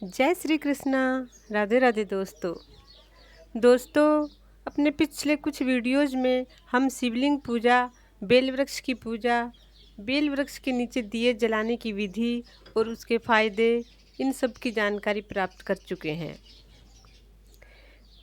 जय श्री कृष्णा। राधे राधे दोस्तों अपने पिछले कुछ वीडियोज़ में हम शिवलिंग पूजा, बेल वृक्ष की पूजा, बेल वृक्ष के नीचे दिए जलाने की विधि और उसके फ़ायदे, इन सब की जानकारी प्राप्त कर चुके हैं।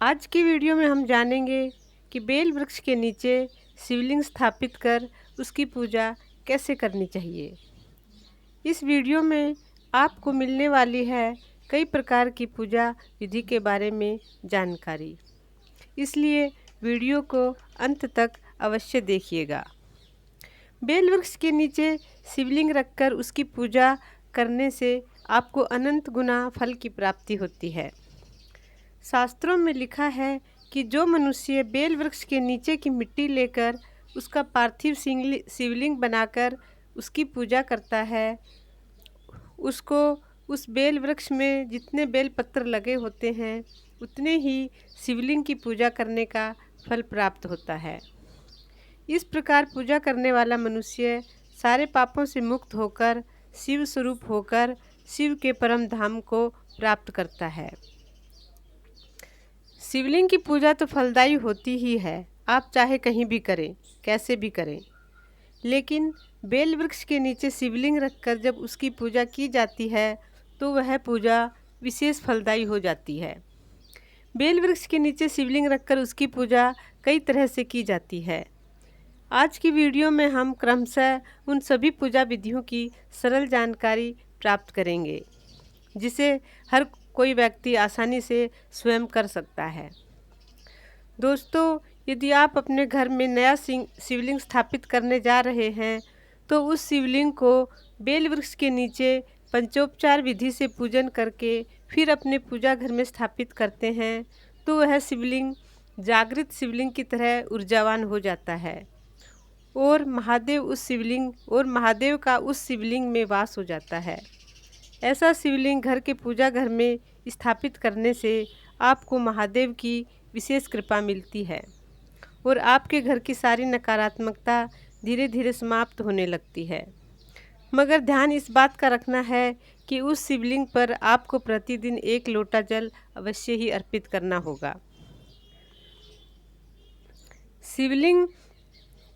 आज की वीडियो में हम जानेंगे कि बेल वृक्ष के नीचे शिवलिंग स्थापित कर उसकी पूजा कैसे करनी चाहिए। इस वीडियो में आपको मिलने वाली है कई प्रकार की पूजा विधि के बारे में जानकारी, इसलिए वीडियो को अंत तक अवश्य देखिएगा। बेल वृक्ष के नीचे शिवलिंग रखकर उसकी पूजा करने से आपको अनंत गुना फल की प्राप्ति होती है। शास्त्रों में लिखा है कि जो मनुष्य बेल वृक्ष के नीचे की मिट्टी लेकर उसका पार्थिव शिवलिंग बनाकर उसकी पूजा करता है, उसको उस बेल वृक्ष में जितने बेल पत्र लगे होते हैं उतने ही शिवलिंग की पूजा करने का फल प्राप्त होता है। इस प्रकार पूजा करने वाला मनुष्य सारे पापों से मुक्त होकर शिव स्वरूप होकर शिव के परम धाम को प्राप्त करता है। शिवलिंग की पूजा तो फलदायी होती ही है, आप चाहे कहीं भी करें, कैसे भी करें, लेकिन बेल वृक्ष के नीचे शिवलिंग रखकर जब उसकी पूजा की जाती है तो वह पूजा विशेष फलदायी हो जाती है। बेल वृक्ष के नीचे शिवलिंग रखकर उसकी पूजा कई तरह से की जाती है। आज की वीडियो में हम क्रमशः उन सभी पूजा विधियों की सरल जानकारी प्राप्त करेंगे, जिसे हर कोई व्यक्ति आसानी से स्वयं कर सकता है। दोस्तों, यदि आप अपने घर में नया शिवलिंग स्थापित करने जा रहे हैं तो उस शिवलिंग को बेल वृक्ष के नीचे पंचोपचार विधि से पूजन करके फिर अपने पूजा घर में स्थापित करते हैं तो वह शिवलिंग जागृत शिवलिंग की तरह ऊर्जावान हो जाता है और महादेव का उस शिवलिंग में वास हो जाता है। ऐसा शिवलिंग घर के पूजा घर में स्थापित करने से आपको महादेव की विशेष कृपा मिलती है और आपके घर की सारी नकारात्मकता धीरे धीरे समाप्त होने लगती है। मगर ध्यान इस बात का रखना है कि उस शिवलिंग पर आपको प्रतिदिन 1 लोटा जल अवश्य ही अर्पित करना होगा। शिवलिंग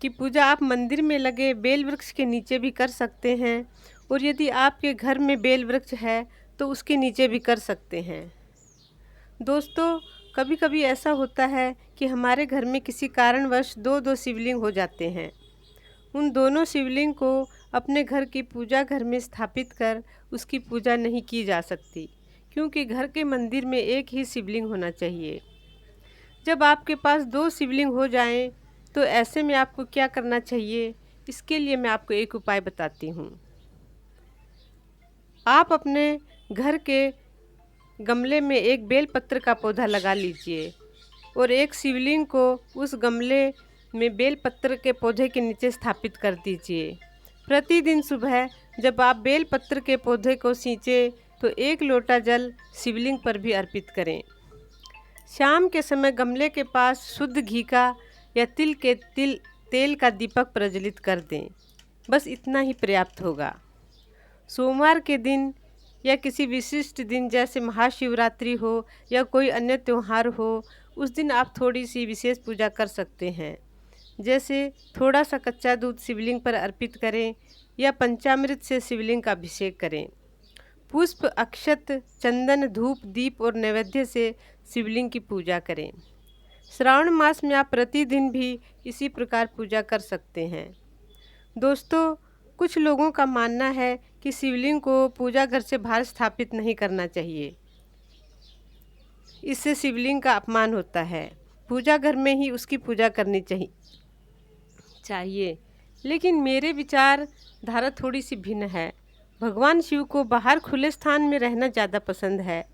की पूजा आप मंदिर में लगे बेल वृक्ष के नीचे भी कर सकते हैं और यदि आपके घर में बेल वृक्ष है तो उसके नीचे भी कर सकते हैं। दोस्तों, कभी कभी ऐसा होता है कि हमारे घर में किसी कारणवश दो शिवलिंग हो जाते हैं। उन दोनों शिवलिंग को अपने घर की पूजा घर में स्थापित कर उसकी पूजा नहीं की जा सकती, क्योंकि घर के मंदिर में एक ही शिवलिंग होना चाहिए। जब आपके पास 2 शिवलिंग हो जाएं, तो ऐसे में आपको क्या करना चाहिए, इसके लिए मैं आपको एक उपाय बताती हूँ। आप अपने घर के गमले में एक बेलपत्र का पौधा लगा लीजिए और एक शिवलिंग को उस गमले में बेलपत्र के पौधे के नीचे स्थापित कर दीजिए। प्रतिदिन सुबह जब आप बेलपत्र के पौधे को सींचें तो 1 लोटा जल शिवलिंग पर भी अर्पित करें। शाम के समय गमले के पास शुद्ध घी का या तेल का दीपक प्रज्वलित कर दें। बस इतना ही पर्याप्त होगा। सोमवार के दिन या किसी विशिष्ट दिन जैसे महाशिवरात्रि हो या कोई अन्य त्यौहार हो, उस दिन आप थोड़ी सी विशेष पूजा कर सकते हैं। जैसे थोड़ा सा कच्चा दूध शिवलिंग पर अर्पित करें या पंचामृत से शिवलिंग का अभिषेक करें। पुष्प, अक्षत, चंदन, धूप, दीप और नैवेद्य से शिवलिंग की पूजा करें। श्रावण मास में आप प्रतिदिन भी इसी प्रकार पूजा कर सकते हैं। दोस्तों, कुछ लोगों का मानना है कि शिवलिंग को पूजा घर से बाहर स्थापित नहीं करना चाहिए, इससे शिवलिंग का अपमान होता है। पूजा घर में ही उसकी पूजा करनी चाहिए। लेकिन मेरे विचार धारा थोड़ी सी भिन्न है। भगवान शिव को बाहर खुले स्थान में रहना ज़्यादा पसंद है।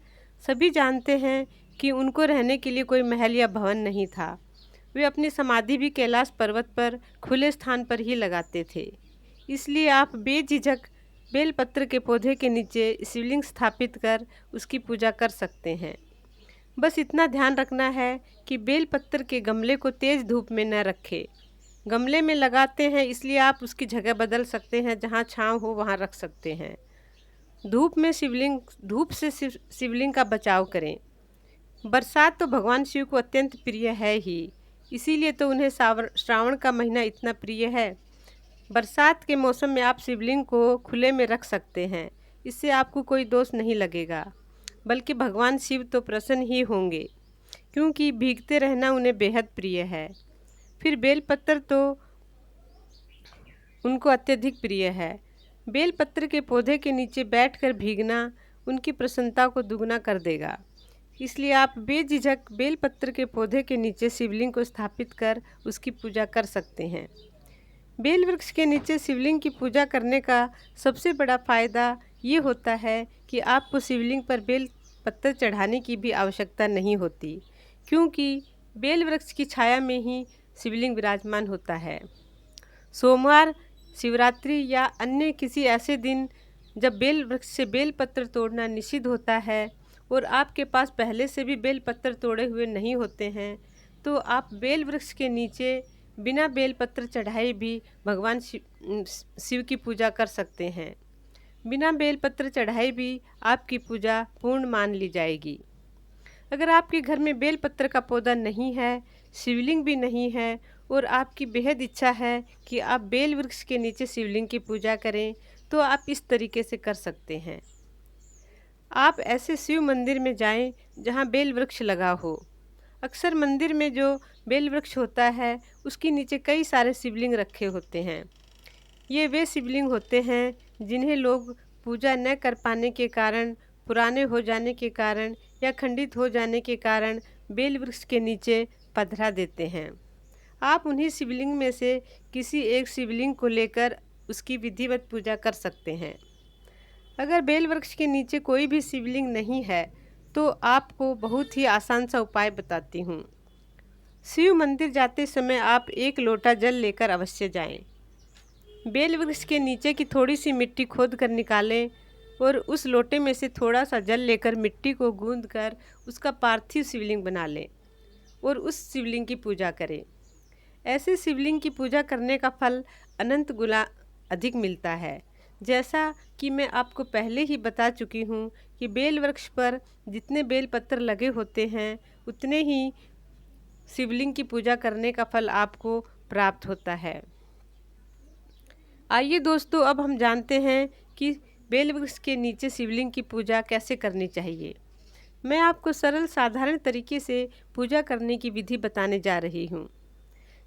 सभी जानते हैं कि उनको रहने के लिए कोई महल या भवन नहीं था। वे अपनी समाधि भी कैलाश पर्वत पर खुले स्थान पर ही लगाते थे। इसलिए आप बेझिझक बेलपत्र के पौधे के नीचे शिवलिंग स्थापित कर उसकी पूजा कर सकते हैं। बस इतना ध्यान रखना है कि बेलपत्र के गमले को तेज़ धूप में न रखें। गमले में लगाते हैं इसलिए आप उसकी जगह बदल सकते हैं, जहाँ छांव हो वहाँ रख सकते हैं। धूप से शिवलिंग का बचाव करें। बरसात तो भगवान शिव को अत्यंत प्रिय है ही, इसीलिए तो उन्हें श्रावण का महीना इतना प्रिय है। बरसात के मौसम में आप शिवलिंग को खुले में रख सकते हैं, इससे आपको कोई दोष नहीं लगेगा, बल्कि भगवान शिव तो प्रसन्न ही होंगे, क्योंकि भीगते रहना उन्हें बेहद प्रिय है। फिर बेलपत्र तो उनको अत्यधिक प्रिय है। बेलपत्र के पौधे के नीचे बैठकर भीगना उनकी प्रसन्नता को दुगना कर देगा, इसलिए आप बेझिझक बेलपत्र के पौधे के नीचे शिवलिंग को स्थापित कर उसकी पूजा कर सकते हैं। बेल वृक्ष के नीचे शिवलिंग की पूजा करने का सबसे बड़ा फ़ायदा ये होता है कि आपको शिवलिंग पर बेल पत्तर चढ़ाने की भी आवश्यकता नहीं होती, क्योंकि बेल वृक्ष की छाया में ही शिवलिंग विराजमान होता है। सोमवार, शिवरात्रि या अन्य किसी ऐसे दिन जब बेल वृक्ष से बेल पत्र तोड़ना निषिद्ध होता है और आपके पास पहले से भी बेल पत्र तोड़े हुए नहीं होते हैं, तो आप बेल वृक्ष के नीचे बिना बेल पत्र चढ़ाए भी भगवान शिव की पूजा कर सकते हैं। बिना बेल पत्र चढ़ाए भी आपकी पूजा पूर्ण मान ली जाएगी। अगर आपके घर में बेल पत्र का पौधा नहीं है, शिवलिंग भी नहीं है और आपकी बेहद इच्छा है कि आप बेल वृक्ष के नीचे शिवलिंग की पूजा करें, तो आप इस तरीके से कर सकते हैं। आप ऐसे शिव मंदिर में जाएं जहां बेल वृक्ष लगा हो। अक्सर मंदिर में जो बेल वृक्ष होता है उसके नीचे कई सारे शिवलिंग रखे होते हैं। ये वे शिवलिंग होते हैं जिन्हें लोग पूजा न कर पाने के कारण, पुराने हो जाने के कारण या खंडित हो जाने के कारण बेल वृक्ष के नीचे पधरा देते हैं। आप उन्हीं शिवलिंग में से किसी एक शिवलिंग को लेकर उसकी विधिवत पूजा कर सकते हैं। अगर बेल वृक्ष के नीचे कोई भी शिवलिंग नहीं है तो आपको बहुत ही आसान सा उपाय बताती हूँ। शिव मंदिर जाते समय आप 1 लोटा जल लेकर अवश्य जाएं। बेल वृक्ष के नीचे की थोड़ी सी मिट्टी खोद कर निकालें और उस लोटे में से थोड़ा सा जल लेकर मिट्टी को गूंद कर उसका पार्थिव शिवलिंग बना लें और उस शिवलिंग की पूजा करें। ऐसे शिवलिंग की पूजा करने का फल अनंत गुना अधिक मिलता है। जैसा कि मैं आपको पहले ही बता चुकी हूँ कि बेल वृक्ष पर जितने बेल पत्र लगे होते हैं उतने ही शिवलिंग की पूजा करने का फल आपको प्राप्त होता है। आइए दोस्तों, अब हम जानते हैं कि बेल वृक्ष के नीचे शिवलिंग की पूजा कैसे करनी चाहिए। मैं आपको सरल साधारण तरीके से पूजा करने की विधि बताने जा रही हूँ।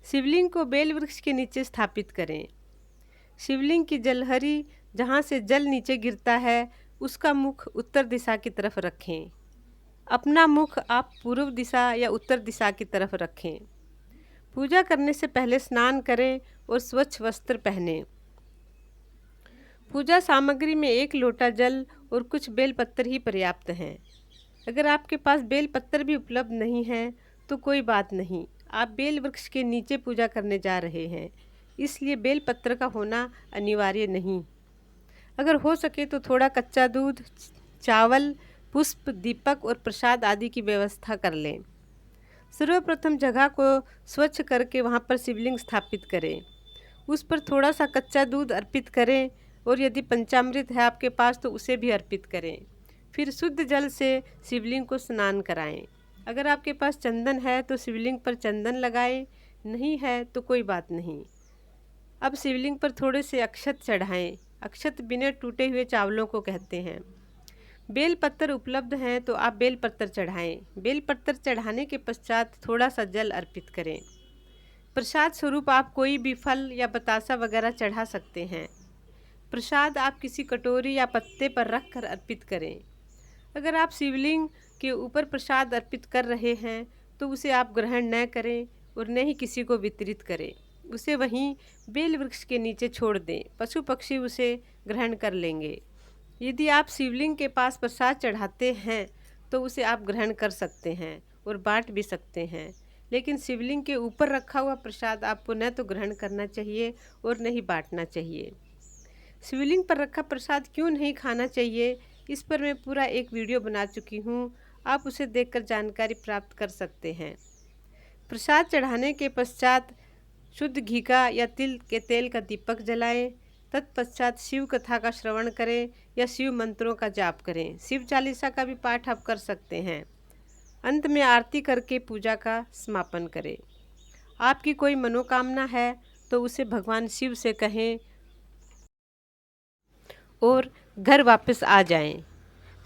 शिवलिंग को बेल वृक्ष के नीचे स्थापित करें। शिवलिंग की जलहरी जहाँ से जल नीचे गिरता है उसका मुख उत्तर दिशा की तरफ रखें। अपना मुख आप पूर्व दिशा या उत्तर दिशा की तरफ रखें। पूजा करने से पहले स्नान करें और स्वच्छ वस्त्र पहनें। पूजा सामग्री में 1 लोटा जल और कुछ बेल पत्तर ही पर्याप्त हैं। अगर आपके पास बेल पत्तर भी उपलब्ध नहीं है तो कोई बात नहीं, आप बेल वृक्ष के नीचे पूजा करने जा रहे हैं, इसलिए बेल पत्र का होना अनिवार्य नहीं। अगर हो सके तो थोड़ा कच्चा दूध, चावल, पुष्प, दीपक और प्रसाद आदि की व्यवस्था कर लें। सर्वप्रथम जगह को स्वच्छ करके वहाँ पर शिवलिंग स्थापित करें। उस पर थोड़ा सा कच्चा दूध अर्पित करें और यदि पंचामृत है आपके पास तो उसे भी अर्पित करें। फिर शुद्ध जल से शिवलिंग को स्नान कराएं। अगर आपके पास चंदन है तो शिवलिंग पर चंदन लगाएं, नहीं है तो कोई बात नहीं। अब शिवलिंग पर थोड़े से अक्षत चढ़ाएं। अक्षत बिना टूटे हुए चावलों को कहते हैं। बेल पत्तर उपलब्ध हैं तो आप बेल पत्तर चढ़ाएं। बेल पत्तर चढ़ाने के पश्चात थोड़ा सा जल अर्पित करें। प्रसाद स्वरूप आप कोई भी फल या बतासा वगैरह चढ़ा सकते हैं। प्रसाद आप किसी कटोरी या पत्ते पर रख कर अर्पित करें। अगर आप शिवलिंग के ऊपर प्रसाद अर्पित कर रहे हैं तो उसे आप ग्रहण न करें और न ही किसी को वितरित करें। उसे वहीं बेल वृक्ष के नीचे छोड़ दें, पशु पक्षी उसे ग्रहण कर लेंगे। यदि आप शिवलिंग के पास प्रसाद चढ़ाते हैं तो उसे आप ग्रहण कर सकते हैं और बांट भी सकते हैं, लेकिन शिवलिंग के ऊपर रखा हुआ प्रसाद आपको न तो ग्रहण करना चाहिए और न ही बांटना चाहिए। शिवलिंग पर रखा प्रसाद क्यों नहीं खाना चाहिए, इस पर मैं पूरा एक वीडियो बना चुकी हूँ, आप उसे देखकर जानकारी प्राप्त कर सकते हैं। प्रसाद चढ़ाने के पश्चात शुद्ध घी का या तिल के तेल का दीपक जलाएं। तत्पश्चात शिव कथा का श्रवण करें या शिव मंत्रों का जाप करें। शिव चालीसा का भी पाठ आप कर सकते हैं। अंत में आरती करके पूजा का समापन करें। आपकी कोई मनोकामना है तो उसे भगवान शिव से कहें और घर वापस आ जाएं।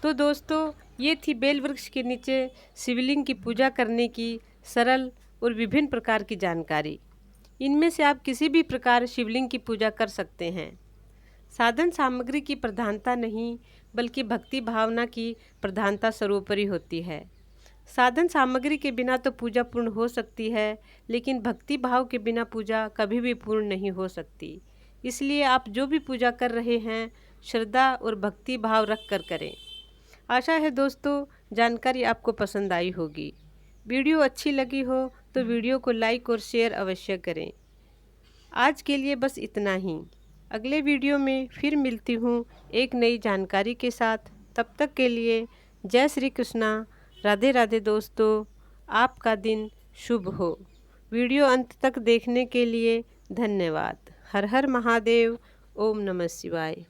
तो दोस्तों, ये थी बेल वृक्ष के नीचे शिवलिंग की पूजा करने की सरल और विभिन्न प्रकार की जानकारी। इनमें से आप किसी भी प्रकार शिवलिंग की पूजा कर सकते हैं। साधन सामग्री की प्रधानता नहीं, बल्कि भक्ति भावना की प्रधानता सर्वोपरि होती है। साधन सामग्री के बिना तो पूजा पूर्ण हो सकती है, लेकिन भक्ति भाव के बिना पूजा कभी भी पूर्ण नहीं हो सकती। इसलिए आप जो भी पूजा कर रहे हैं, श्रद्धा और भक्ति भाव रख कर करें। आशा है दोस्तों, जानकारी आपको पसंद आई होगी। वीडियो अच्छी लगी हो तो वीडियो को लाइक और शेयर अवश्य करें। आज के लिए बस इतना ही। अगले वीडियो में फिर मिलती हूँ एक नई जानकारी के साथ। तब तक के लिए जय श्री कृष्णा, राधे राधे दोस्तों। आपका दिन शुभ हो। वीडियो अंत तक देखने के लिए धन्यवाद। हर हर महादेव। ओम नमः शिवाय।